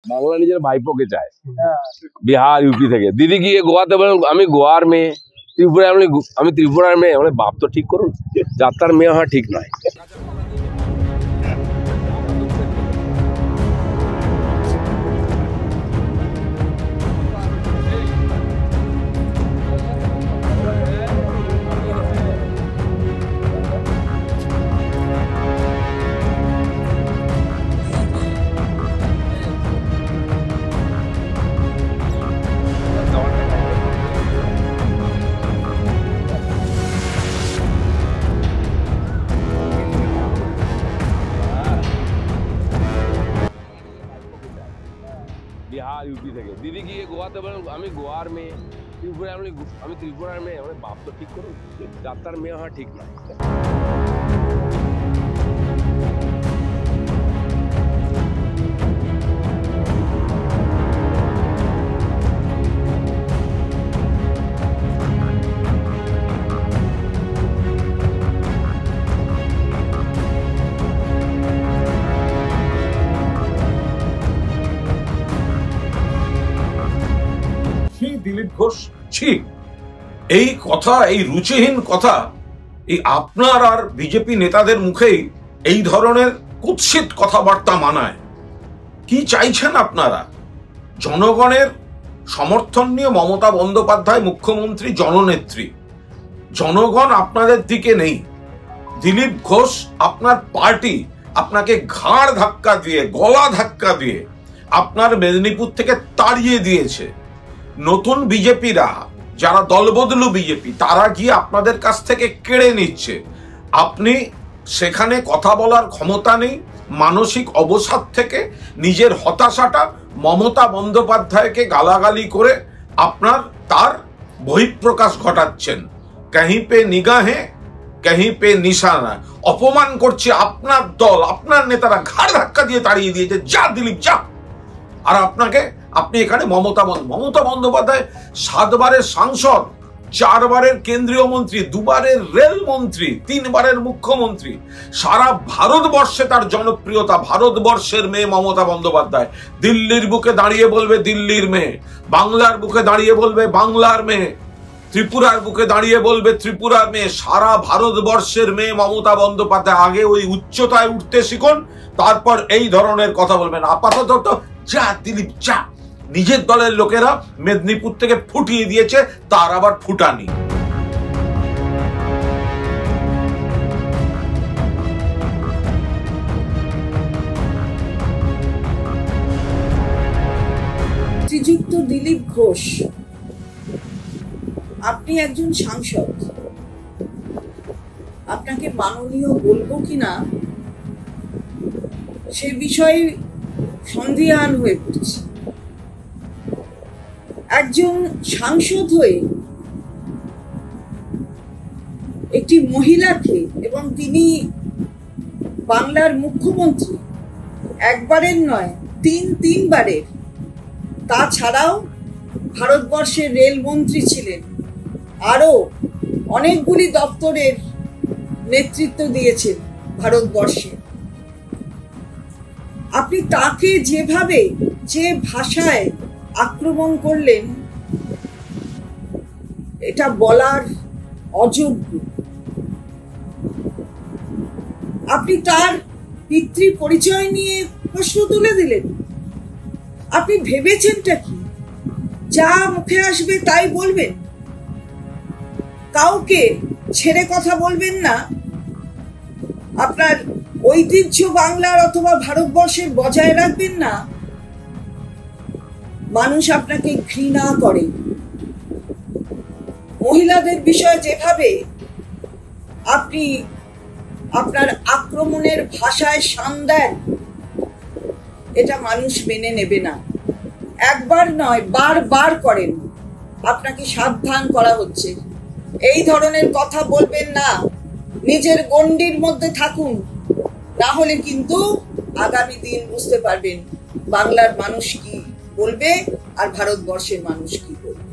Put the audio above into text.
বাংলা নিজের ভাইপোকে চায় বিহার ইউপি থেকে। দিদি গিয়ে গোয়াতে বলেন আমি গোয়ার মেয়ে, ত্রিপুরায় আমি ত্রিপুরার মেয়ে। মানে বাপ তো ঠিক করুন, যাত্রার মেয়ে হওয়া ঠিক নয়। বিহার ইউপি থেকে। দিদি গিয়ে গোয়াতে বলেন আমি গোয়ার মেয়ে, ত্রিপুরায় আমি ত্রিপুরার মেয়ে। মানে বাপ তো ঠিক করুন, যাত্রার মেয়ে হওয়া ঠিক নয়। দিলীপ ঘোষ ছি, এই কথা, এই রুচিহীন কথা এই আপনার আর বিজেপি নেতাদের মুখেই এই ধরনের কুৎসিত কথাবার্তা মানায়। কি চাইছেন আপনারা? জনগণের সমর্থন নিয়ে মমতা বন্দ্যোপাধ্যায় মুখ্যমন্ত্রী, জননেত্রী। জনগণ আপনাদের দিকে নেই। দিলীপ ঘোষ আপনার পার্টি আপনাকে ঘাড় ধাক্কা দিয়ে, গলা ধাক্কা দিয়ে আপনার মেদিনীপুর থেকে তাড়িয়ে দিয়েছে। নতুন বিজেপিরা, যারা দলবদলু বিজেপি, তারা গিয়ে আপনাদের কাছ থেকে কেড়ে নিচ্ছে। আপনি সেখানে কথা বলার ক্ষমতা নেই। মানসিক অবসাদ থেকে নিজের হতাশাটা মমতা বন্দ্যোপাধ্যায়কে গালাগালি করে আপনার তার বহিঃপ্রকাশ ঘটাচ্ছেন। কहीं पे নিগাহে কहीं पे নিশানা। অপমান করছে আপনার দল, আপনার নেতারা ঘাড় ধাক্কা দিয়ে তাড়িয়ে দিয়েছে, যা দিলীপ যা। আর আপনি এখানে মমতা বন্দ্যোপাধ্যায় 7 বারের সাংসদ, 4 বারের কেন্দ্রীয় মন্ত্রী, 2 বারের রেল মন্ত্রী, 3 বারের মুখ্যমন্ত্রী। সারা ভারতবর্ষে তার জনপ্রিয়তা। ভারতবর্ষের মেয়ে মমতা বন্দ্যোপাধ্যায় দিল্লির বুকে দাঁড়িয়ে বলবে দিল্লির মেয়ে, বাংলার বুকে দাঁড়িয়ে বলবে বাংলার মেয়ে, ত্রিপুরার বুকে দাঁড়িয়ে বলবে ত্রিপুরার মেয়ে। সারা ভারতবর্ষের মেয়ে মমতা বন্দ্যোপাধ্যায়। আগে ওই উচ্চতায় উঠতে শিখুন, তারপর এই ধরনের কথা বলবেন। আপাতত যা দিলীপ যা। নিজের দলের লোকেরা মেদিনীপুর থেকে ফুটিয়ে দিয়েছে, তার আবার ফুটানি। শ্রীযুক্ত দিলীপ ঘোষ, আপনি একজন সাংসদ। আপনাকে মাননীয় বলবো কিনা সে বিষয়ে সন্দিহান হয়ে পড়ছি। একজন সাংসদ হয়ে একটি মহিলাকে, এবং তিনি বাংলার মুখ্যমন্ত্রী, একবারের নয় 3 বারের, তাছাড়াও ভারতবর্ষের রেলমন্ত্রী ছিলেন, আরও অনেকগুলি দপ্তরের নেতৃত্ব দিয়েছেন ভারতবর্ষে। আপনি তাকে যেভাবে, যে ভাষায় আক্রমণ করলেন, এটা বলার অযোগ্য। আপনি তার পিতৃ পরিচয় নিয়ে প্রশ্ন তুলে দিলেন। আপনি ভেবেছেনটা কি? যা মুখে আসবে তাই বলবেন, কাউকে ছেড়ে কথা বলবেন না। আপনার ঐতিহ্য বাংলার অথবা ভারতবর্ষের বজায় রাখবেন না। মানুষ আপনাকে ঘৃণা করে। মহিলাদের বিষয়ে যেভাবে আপনি আপনার আক্রমণের ভাষায় শান দেন, এটা মানুষ মেনে নেবে না। একবার নয়, বারবার করেন। আপনাকে সাবধান করা হচ্ছে। এই ধরনের কথা বলবেন না। নিজের গণ্ডির মধ্যে থাকুন, না হলে কিন্তু আগামী দিন বুঝতে পারবেন বাংলার মানুষ কি বলবে আর ভারতবর্ষের মানুষ কি বলবে।